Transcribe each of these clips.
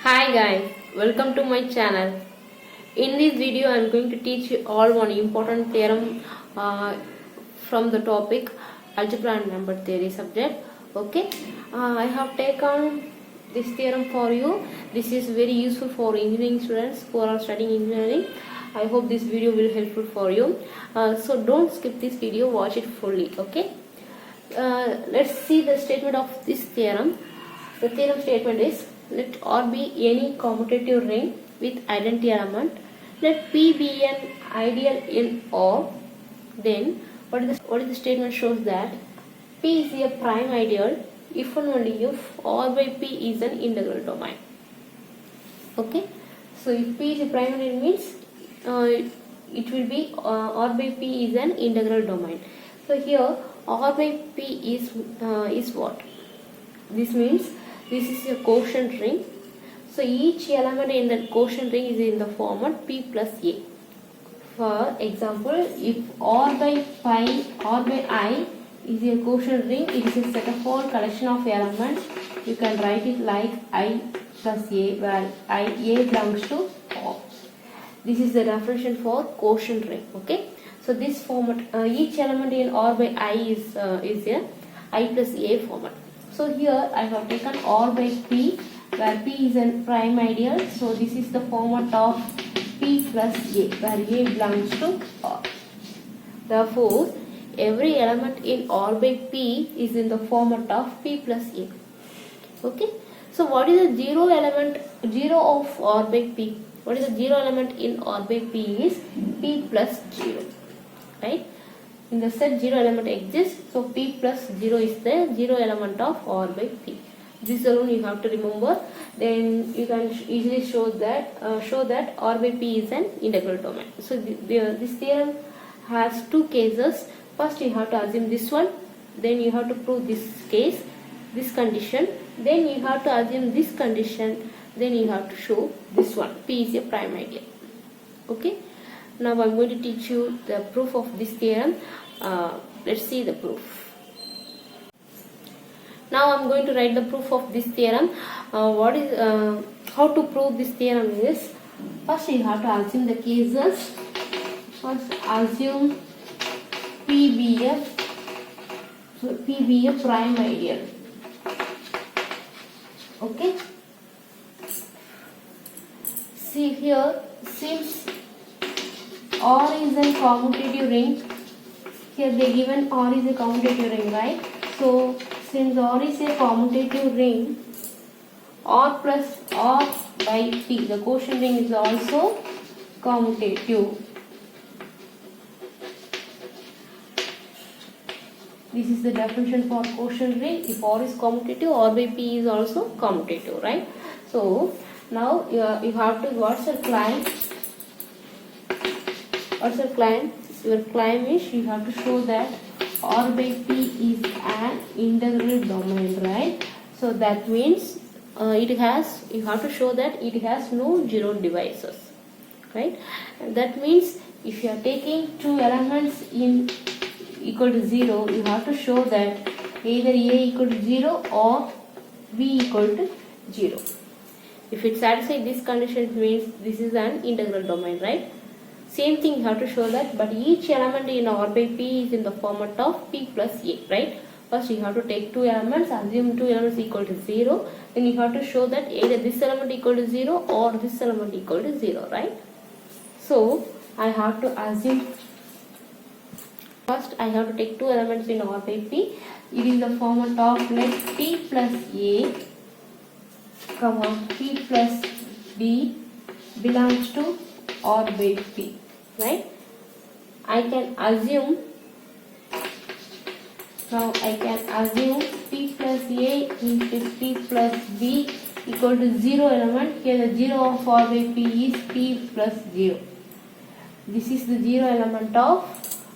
Hi guys, welcome to my channel. In this video I am going to teach you all one important theorem from the topic algebra and number theory subject. Okay, I have taken this theorem for you. This is very useful for engineering students who are studying engineering. I hope this video will helpful for you. So don't skip this video, watch it fully. Okay, let's see the statement of this theorem. The theorem statement is: let R be any commutative ring with identity element. Let P be an ideal in R. Then what is the statement shows that P is a prime ideal if and only if R by P is an integral domain. Okay, so if P is a prime ideal means it will be R by P is an integral domain. So here R by P is what? This means this is a quotient ring. So each element in that quotient ring is in the format P plus A. For example, if R by I is a quotient ring, it is a set of all collection of elements. You can write it like I plus A, where A belongs to R. This is the definition for quotient ring. Okay. So this format, each element in R by I is a I plus A format. So here I have taken R by P, where P is a prime ideal. So this is the format of P plus A, where A belongs to R. Therefore, every element in R by P is in the format of P plus A. Okay. So what is the zero of R by P? What is the zero element in R by P is P plus 0. Right? In the set 0 element exists, so P plus 0 is the 0 element of R by P. This alone you have to remember. Then you can easily show that R by P is an integral domain. So this theorem has two cases. First you have to assume this one, then you have to prove this case, this condition, then you have to assume this condition, then you have to show this one, P is a prime ideal. Okay. Now I am going to teach you the proof of this theorem. Let's see the proof. Now I am going to write the proof of this theorem. How to prove this theorem is, first you have to assume the cases. First assume P be a prime ideal. Okay. See here, since R is a commutative ring. Here they given R is a commutative ring, right? So since R is a commutative ring, R plus R by P, the quotient ring is also commutative. This is the definition for quotient ring. If R is commutative, R by P is also commutative, right? So now you have to, what's your claim? What's your claim? Your claim is you have to show that R by P is an integral domain, right? So that means you have to show that it has no zero divisors, right? And that means if you are taking two elements in equal to 0, you have to show that either A equal to 0 or B equal to 0. If it satisfies this condition, it means this is an integral domain, right? Same thing you have to show that, but each element in R by P is in the format of P plus A, right? First you have to take two elements, assume two elements equal to 0, then you have to show that either this element equal to 0 or this element equal to 0, right? So I have to assume, first I have to take two elements in R by P. It is the format of let P plus A, P plus B belongs to R by P, right? I can assume P plus A into P plus B equal to 0 element. Here the 0 of R by P is P plus 0. This is the 0 element of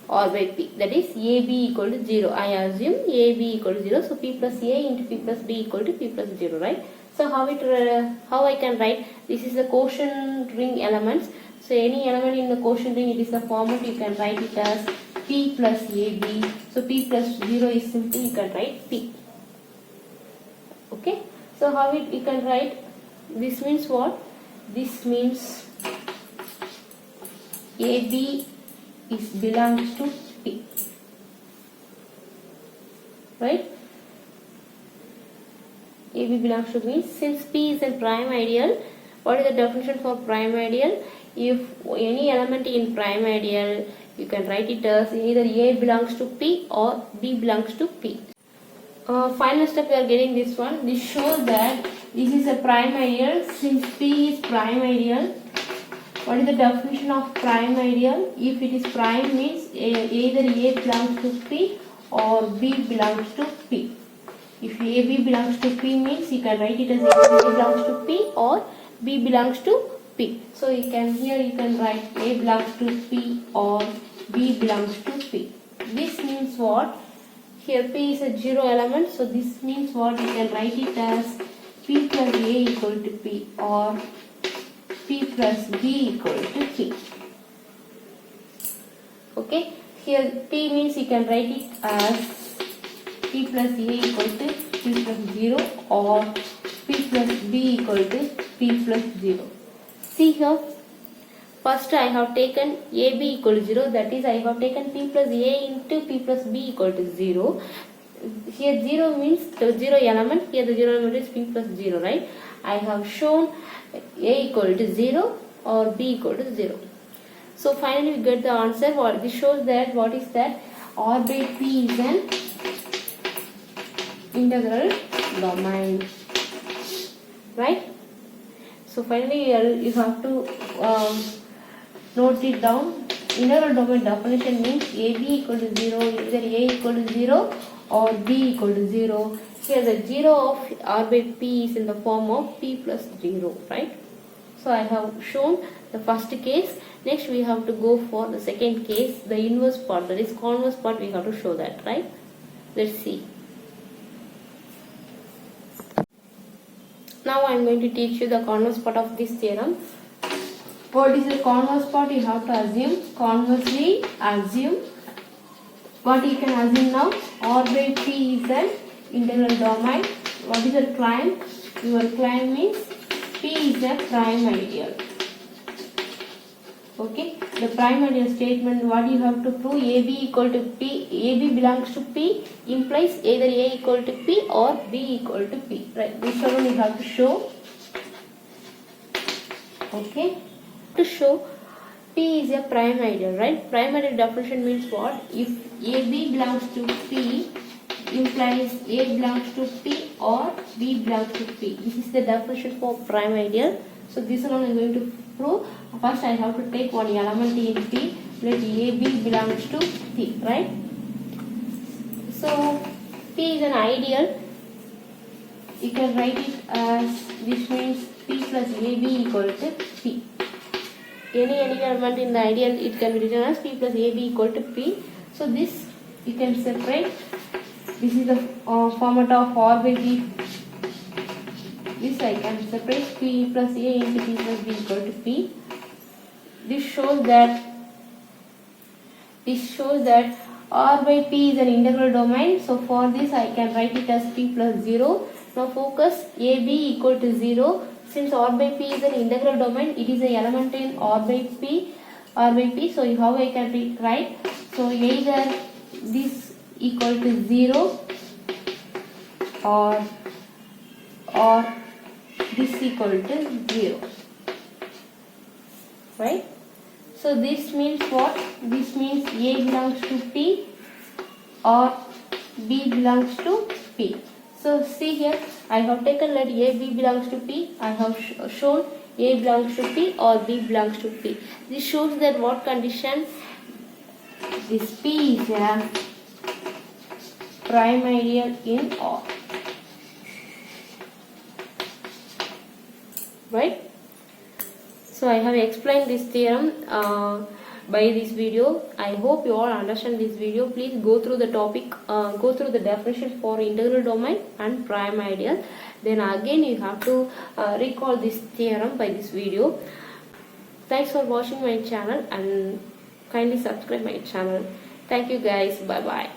R by P, that is AB equal to 0. I assume AB equal to 0, so P plus A into P plus B equal to P plus 0, right? So how I can write, this is the quotient ring elements. So any element in the quotient ring, it is the format, you can write it as P plus AB. So P plus 0 is simply, you can write P. Okay. So how you can write This means what? This means AB belongs to P, right? AB belongs to P. Since P is a prime ideal, what is the definition for prime ideal? If any element in prime ideal, you can write it as either A belongs to P or B belongs to P. Final step, we are getting this one. This shows that this is a prime ideal. Since P is prime ideal, what is the definition of prime ideal? If it is prime means either A belongs to P or B belongs to P. If AB belongs to P means you can write it as A belongs to P or B belongs to P. So you can write A belongs to P or B belongs to P. This means what? Here P is a zero element, so this means what? You can write it as P plus A equal to P or P plus B equal to P. Okay, here P means you can write it as P plus A equal to P plus 0 or P plus B equal to P plus 0. See here, first I have taken AB equal to 0, that is I have taken P plus A into P plus B equal to 0. Here 0 means the 0 element, here the 0 element is P plus 0, right? I have shown A equal to 0 or B equal to 0. So finally we get the answer. What this shows that what is that? R by P is an integral domain, right? So finally you have to note it down. Integral domain definition means AB equal to 0, either A equal to 0 or B equal to 0. Here the 0 of R by P is in the form of P plus 0, right? So I have shown the first case. Next we have to go for the second case, the inverse part, that is converse part, we have to show that, right? Let's see. Now I am going to teach you the converse part of this theorem. What is the converse part? You have to assume. Conversely, assume. What you can assume now? R by P is an integral domain. What is your claim? Your claim means P is a prime ideal. Okay, the prime ideal statement, what you have to prove? AB equal to P, AB belongs to P implies either A equal to P or B equal to P, right? This one you have to show. Okay, to show P is a prime ideal, right? Prime ideal definition means what? If AB belongs to P implies A belongs to P or B belongs to P. This is the definition for prime ideal. So this one I am going to prove. First I have to take one element in P. Let AB belongs to P, right? So P is an ideal. You can write it as, this means P plus AB equal to P. Any element in the ideal, it can be written as P plus AB equal to P. So this you can separate. This is the format of R by P. This I can separate P plus A into P plus B equal to P. This shows that R by P is an integral domain. So for this I can write it as P plus 0. Now focus, AB equal to 0. Since R by P is an integral domain, it is an element in R by P. So how I can write? So either this equal to 0 or this equal to 0, right? So this means what? This means A belongs to P or B belongs to P. So see here, I have taken let A B belongs to P. I have shown A belongs to P or B belongs to P. This shows that what condition? This P is a prime ideal in R. Right? So I have explained this theorem by this video. I hope you all understand this video. Please go through the topic, go through the definition for integral domain and prime ideal. Then again you have to recall this theorem by this video. Thanks for watching my channel and kindly subscribe my channel. Thank you guys. Bye bye.